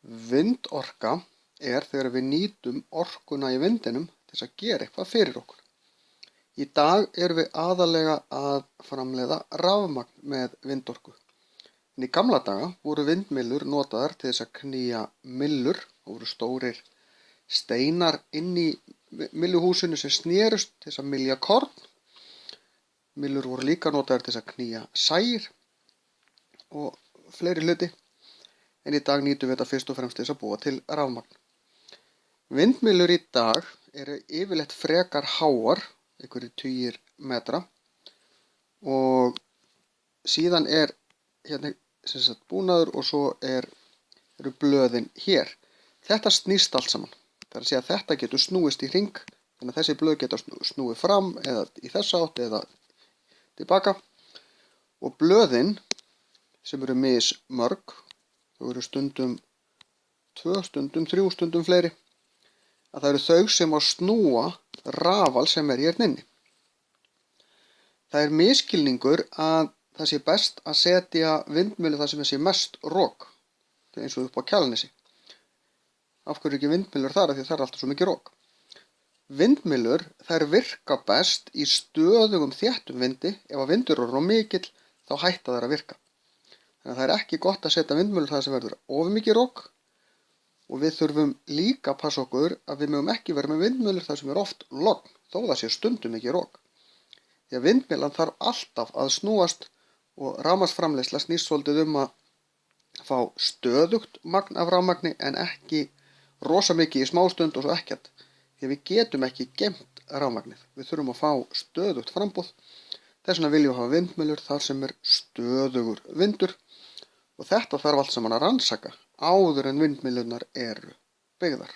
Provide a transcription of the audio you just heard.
Vindorka er þegar við nýtum orkuna í vindinum til þess að gera eitthvað fyrir okkur. Í dag erum við aðallega að framleiða rafmagn með vindorku. En í gamla daga voru vindmyllur notaðar til þess að knýja myllur. Það voru stórir steinar inn í mylluhúsinu sem snerust til þess að mylja korn. Myllur voru líka notaðar til þess að knýja sær og fleiri hluti. En í dag nýtum við þetta fyrst og fremst til þess að búa til rafmagn. Vindmyllur í dag eru yfirleitt frekar háar, einhverjir tugir metra, og síðan er hérna búnaður og svo eru blöðin hér. Þetta snýst allt saman. Það er að segja að þetta getur snúist í hring, þannig að þessi blöð geta snúið fram eða í þessa átt eða tilbaka. Og blöðin, sem eru mismörg, þau eru stundum 2, stundum 3, stundum fleiri, að það eru þau sem að snúa rafal sem er hérna inni. Það er misskilningur að það sé best að setja vindmyllu þar sem sé mest rok, eins og upp á Kjalarnesi. Af hverju ekki vindmyllur þar? Af því það er alltaf svo mikið rok. Vindmyllur, þær virka best í stöðugum þéttum vindi. Ef að vindur er of mikill, þá hætta þær að virka. Þannig að það er ekki gott að setja vindmyllur þar sem verður of mikið rok, og við þurfum líka að passa okkur að við mögum ekki vera með vindmyllur þar sem er oft logn, þó það sé stundum ekki rok. Því að vindmyllan þarf alltaf að snúast og rafmagnsframleiðsla snýst svolítið að fá stöðugt magn af rafmagni en ekki rosa mikið í smástund og svo ekkert. Því að við getum ekki geymt rafmagnið. Við þurfum að fá stöðugt framboð. Þess vegna viljum við hafa vindmyllur þar sem er stöðugur vindur. Og þetta þarf allt saman að rannsaka áður en vindmyllurnar eru byggðar.